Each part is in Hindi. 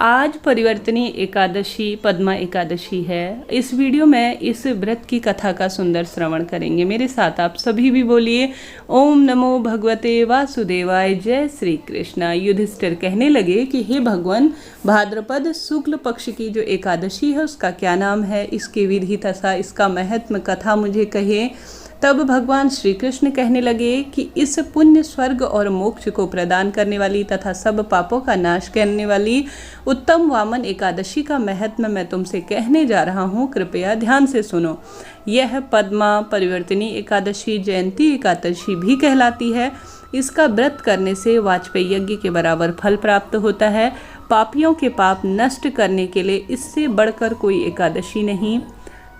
आज परिवर्तनी एकादशी पद्मा एकादशी है। इस वीडियो में इस व्रत की कथा का सुंदर श्रवण करेंगे। मेरे साथ आप सभी भी बोलिए ओम नमो भगवते वासुदेवाय, जय श्री कृष्णा। युधिष्ठिर कहने लगे कि हे भगवान, भाद्रपद शुक्ल पक्ष की जो एकादशी है उसका क्या नाम है, इसकी विधि तथा इसका महत्व कथा मुझे कहिए। तब भगवान श्री कृष्ण कहने लगे कि इस पुण्य, स्वर्ग और मोक्ष को प्रदान करने वाली तथा सब पापों का नाश करने वाली उत्तम वामन एकादशी का महत्व मैं तुमसे कहने जा रहा हूँ, कृपया ध्यान से सुनो। यह पद्मा परिवर्तनी एकादशी जयंती एकादशी भी कहलाती है। इसका व्रत करने से वाजपेयी यज्ञ के बराबर फल प्राप्त होता है। पापियों के पाप नष्ट करने के लिए इससे बढ़कर कोई एकादशी नहीं।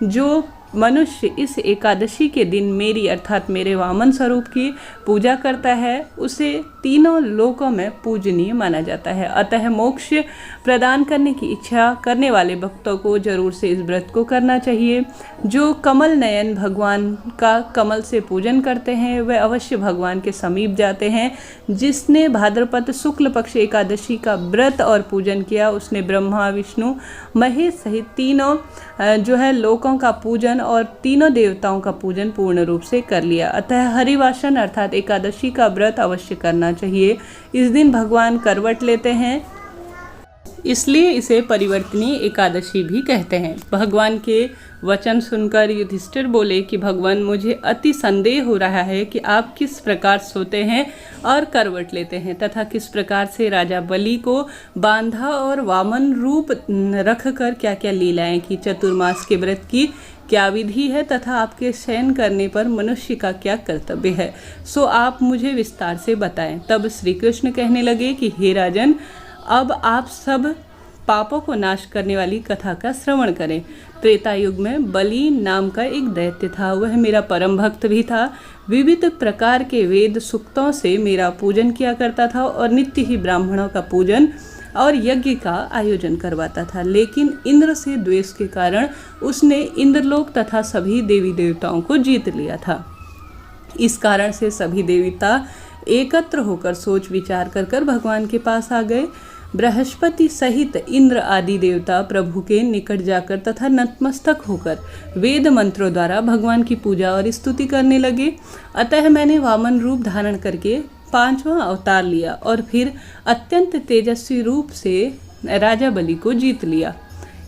जो मनुष्य इस एकादशी के दिन मेरी अर्थात मेरे वामन स्वरूप की पूजा करता है उसे तीनों लोकों में पूजनीय माना जाता है। अतः मोक्ष प्रदान करने की इच्छा करने वाले भक्तों को जरूर से इस व्रत को करना चाहिए। जो कमल नयन भगवान का कमल से पूजन करते हैं वे अवश्य भगवान के समीप जाते हैं। जिसने भाद्रपद शुक्ल पक्ष एकादशी का व्रत और पूजन किया उसने ब्रह्मा, विष्णु, महेश सहित तीनों लोकों का पूजन और तीनों देवताओं का पूजन पूर्ण रूप से कर लिया। अतः हरिवासन अर्थात एकादशी का व्रत अवश्य करना चाहिए। इस दिन भगवान करवट लेते हैं, इसलिए इसे परिवर्तनी एकादशी भी कहते हैं। भगवान के वचन सुनकर युधिष्ठिर बोले कि भगवान, मुझे अति संदेह हो रहा है कि आप किस प्रकार सोते हैं और करवट लेते हैं तथा किस प्रकार से राजा बलि को बांधा और वामन रूप रखकर क्या क्या लीलाएं की, चतुर्मास के व्रत की क्या विधि है तथा आपके शयन करने पर मनुष्य का क्या कर्तव्य है, सो आप मुझे विस्तार से बताएं। तब श्री कृष्ण कहने लगे कि हे राजन, अब आप सब पापों को नाश करने वाली कथा का श्रवण करें। त्रेता युग में बलि नाम का एक दैत्य था। वह मेरा परम भक्त भी था। विविध प्रकार के वेद सूक्तों से मेरा पूजन किया करता था और नित्य ही ब्राह्मणों का पूजन और यज्ञ का आयोजन करवाता था। लेकिन इंद्र से द्वेष के कारण उसने इंद्रलोक तथा सभी देवी देवताओं को जीत लिया था। इस कारण से सभी देवता एकत्र होकर सोच विचार कर भगवान के पास आ गए। बृहस्पति सहित इंद्र आदि देवता प्रभु के निकट जाकर तथा नतमस्तक होकर वेद मंत्रों द्वारा भगवान की पूजा और स्तुति करने लगे। अतः मैंने वामन रूप धारण करके 5वां अवतार लिया और फिर अत्यंत तेजस्वी रूप से राजा बलि को जीत लिया।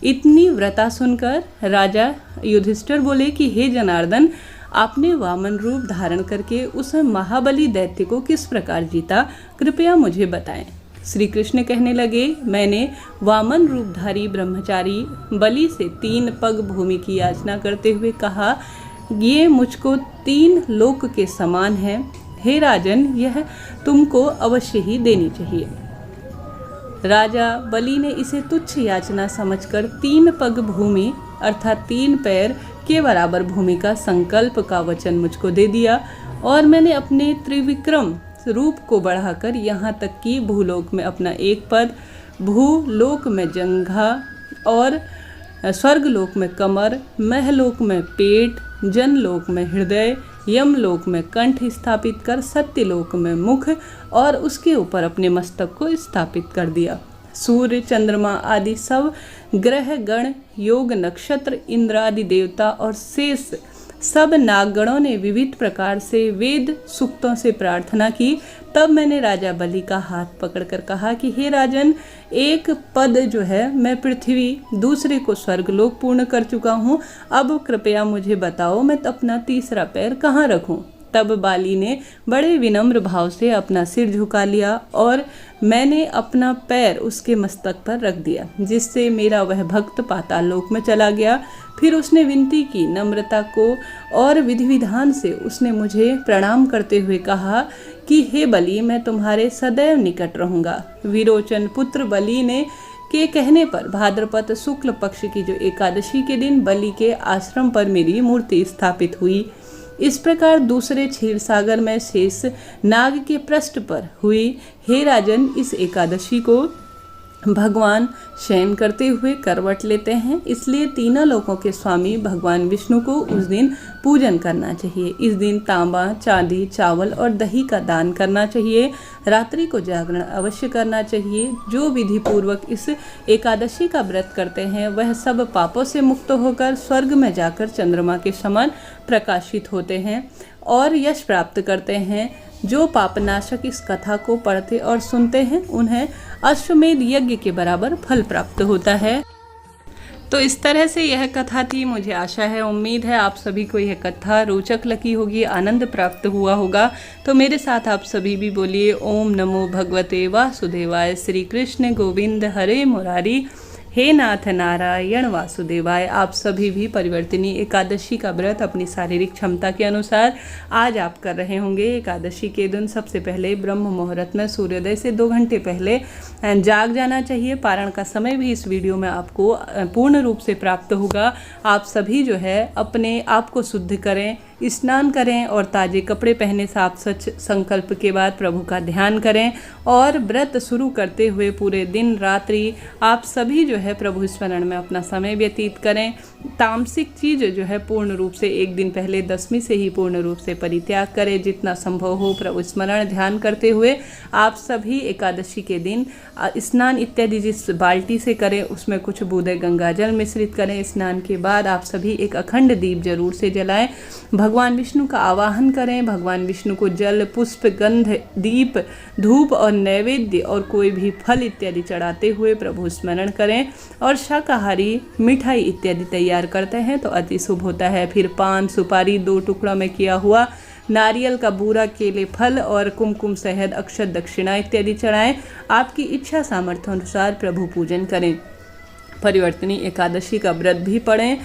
इतनी व्रता सुनकर राजा युधिष्ठिर बोले कि हे जनार्दन, आपने वामन रूप धारण करके उस महाबली दैत्य को किस प्रकार जीता, कृपया मुझे बताएं। श्री कृष्ण कहने लगे, मैंने वामन रूपधारी ब्रह्मचारी बलि से 3 पग भूमि की याचना करते हुए कहा, ये मुझको 3 लोक के समान है। हे राजन, यह तुमको अवश्य ही देनी चाहिए। राजा बलि ने इसे तुच्छ याचना समझकर 3 पग भूमि अर्थात 3 पैर के बराबर भूमि का संकल्प का वचन मुझको दे दिया और मैंने अपने त्रिविक्रम रूप को बढ़ाकर यहाँ तक कि भूलोक में अपना एक पद, भूलोक में जंघा और स्वर्गलोक में कमर, महलोक में पेट, जनलोक में हृदय, यमलोक में कंठ स्थापित कर सत्यलोक में मुख और उसके ऊपर अपने मस्तक को स्थापित कर दिया। सूर्य, चंद्रमा आदि सब ग्रह गण, योग, नक्षत्र, इंद्र आदि देवता और शेष सब नागगणों ने विविध प्रकार से वेद सूक्तों से प्रार्थना की। तब मैंने राजा बलि का हाथ पकड़कर कहा कि हे राजन, एक पद जो है मैं पृथ्वी, दूसरे को स्वर्गलोक पूर्ण कर चुका हूँ। अब कृपया मुझे बताओ मैं अपना तीसरा पैर कहाँ रखूँ। तब बाली ने बड़े विनम्र भाव से अपना सिर झुका लिया और मैंने अपना पैर उसके मस्तक पर रख दिया, जिससे मेरा वह भक्त पाताल लोक में चला गया। फिर उसने विनती की नम्रता को और विधि विधान से उसने मुझे प्रणाम करते हुए कहा कि हे बलि, मैं तुम्हारे सदैव निकट रहूँगा। विरोचन पुत्र बलि ने के कहने पर भाद्रपद शुक्ल पक्ष की जो एकादशी के दिन बलि के आश्रम पर मेरी मूर्ति स्थापित हुई। इस प्रकार दूसरे क्षीर सागर में शेष नाग के पृष्ठ पर हुई। हे राजन, इस एकादशी को भगवान शयन करते हुए करवट लेते हैं, इसलिए तीनों लोकों के स्वामी भगवान विष्णु को उस दिन पूजन करना चाहिए। इस दिन तांबा, चांदी, चावल और दही का दान करना चाहिए। रात्रि को जागरण अवश्य करना चाहिए। जो विधि पूर्वक इस एकादशी का व्रत करते हैं वह सब पापों से मुक्त होकर स्वर्ग में जाकर चंद्रमा के समान प्रकाशित होते हैं और यश प्राप्त करते हैं। जो पापनाशक इस कथा को पढ़ते और सुनते हैं उन्हें अश्वमेध यज्ञ के बराबर फल प्राप्त होता है। तो इस तरह से यह कथा थी। मुझे आशा है, उम्मीद है आप सभी को यह कथा रोचक लगी होगी, आनंद प्राप्त हुआ होगा। तो मेरे साथ आप सभी भी बोलिए ओम नमो भगवते वासुदेवाय। श्री कृष्ण गोविंद हरे मुरारी, हे नाथ नारायण वासुदेवाय। आप सभी भी परिवर्तिनी एकादशी का व्रत अपनी शारीरिक क्षमता के अनुसार आज आप कर रहे होंगे। एकादशी के दिन सबसे पहले ब्रह्म मुहूर्त में सूर्योदय से 2 घंटे पहले जाग जाना चाहिए। पारण का समय भी इस वीडियो में आपको पूर्ण रूप से प्राप्त होगा। आप सभी जो है अपने आप को शुद्ध करें, स्नान करें और ताजे कपड़े पहने साफ सच संकल्प के बाद प्रभु का ध्यान करें और व्रत शुरू करते हुए पूरे दिन रात्रि आप सभी जो है प्रभु स्मरण में अपना समय व्यतीत करें। तामसिक चीज़ जो है पूर्ण रूप से एक दिन पहले 10वीं से ही पूर्ण रूप से परित्याग करें। जितना संभव हो प्रभु स्मरण ध्यान करते हुए आप सभी एकादशी के दिन स्नान इत्यादि जिस बाल्टी से करें उसमें कुछ बूंदे गंगाजल मिश्रित करें। स्नान के बाद आप सभी एक अखंड दीप जरूर से जलाएं। भगवान विष्णु का आवाहन करें। भगवान विष्णु को जल, पुष्प, गंध, दीप, धूप और नैवेद्य और कोई भी फल इत्यादि चढ़ाते हुए प्रभु स्मरण करें और शाकाहारी मिठाई इत्यादि तैयार करते हैं तो अति शुभ होता है। फिर पान, सुपारी, 2 टुकड़ों में किया हुआ नारियल का बूरा, केले, फल और कुमकुम, शहद, अक्षत, दक्षिणा इत्यादि चढ़ाएं। आपकी इच्छा सामर्थ्य अनुसार प्रभु पूजन करें। परिवर्तिनी एकादशी का व्रत भी पढ़ें।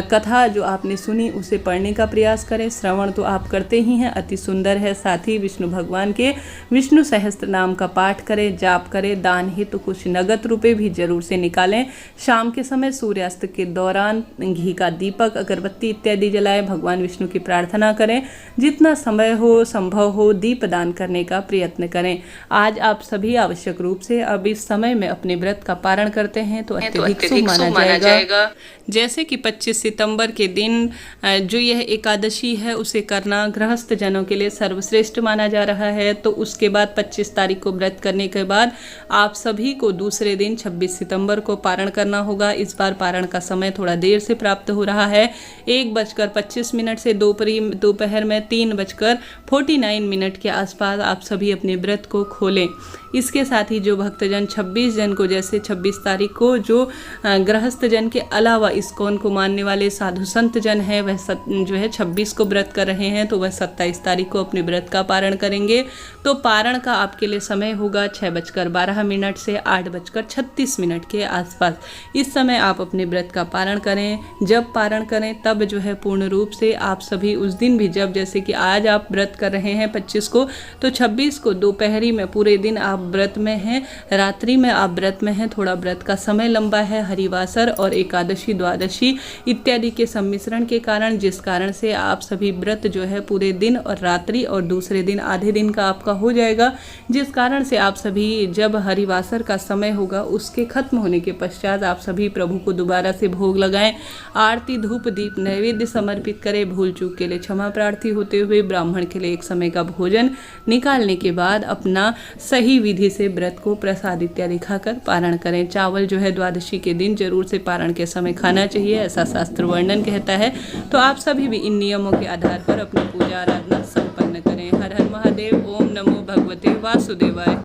कथा जो आपने सुनी उसे पढ़ने का प्रयास करें। श्रवण तो आप करते ही हैं, अति सुंदर है। साथ ही विष्णु भगवान के विष्णु सहस्त्र नाम का पाठ करें, जाप करें। दान ही तो कुछ नगद रुपए भी जरूर से निकालें। शाम के समय सूर्यास्त के दौरान घी का दीपक, अगरबत्ती इत्यादि जलाएं। भगवान विष्णु की प्रार्थना करें। जितना समय हो संभव हो दीप दान करने का प्रयत्न करें। आज आप सभी आवश्यक रूप से अब इस समय में अपने व्रत का पारण करते हैं तो अत्यधिक शुभ माना जाएगा। जैसे कि 25 सितंबर के दिन जो यह एकादशी है उसे करना गृहस्थ जनों के लिए सर्वश्रेष्ठ माना जा रहा है। तो उसके बाद 25 तारीख को व्रत करने के बाद आप सभी को दूसरे दिन 26 सितंबर को पारण करना होगा। इस बार पारण का समय थोड़ा देर से प्राप्त हो रहा है। 1:25 से दोपहर में 3:49 के आसपास आप सभी अपने व्रत को खोलें। इसके साथ ही जो भक्तजन 26 जन को, जैसे 26 तारीख को जो गृहस्थ जन के अलावा इस्कॉन को मानने वाले साधु संत जन हैं वह जो है 26 को व्रत कर रहे हैं तो वह 27 तारीख को अपने व्रत का पारण करेंगे। तो पारण का आपके लिए समय होगा 6:12 से 8:36 के आसपास। इस समय आप अपने व्रत का पारण करें। जब पारण करें तब जो है पूर्ण रूप से आप सभी उस दिन भी, जब जैसे कि आज आप व्रत कर रहे हैं 25 को, तो 26 को दोपहरी में पूरे दिन आप व्रत में हैं, रात्रि में आप व्रत में हैं। थोड़ा व्रत का समय लंबा है। हरिवासर और एकादशी, द्वादशी इत्यादि के सम्मिश्रण के कारण, जिस कारण से आप सभी व्रत जो है पूरे दिन और रात्रि और दूसरे दिन आधे दिन का आपका हो जाएगा, जिस कारण से आप सभी जब हरिवासर का समय होगा उसके खत्म होने के पश्चात आप सभी प्रभु को दोबारा से भोग लगाएं। आरती, धूप, दीप, नैवेद्य समर्पित करें। भूल चूक के लिए क्षमा प्रार्थी होते हुए ब्राह्मण के लिए एक समय का भोजन निकालने के बाद अपना सही विधि से व्रत को प्रसाद इत्यादि खाकर पारण करें। चावल जो है द्वादशी के दिन जरूर से पारण के समय खाना चाहिए, ऐसा शास्त्र वर्णन कहता है। तो आप सभी भी इन नियमों के आधार पर अपनी पूजा आराधना संपन्न करें। हर हर महादेव। ओम नमो भगवते वासुदेवाय।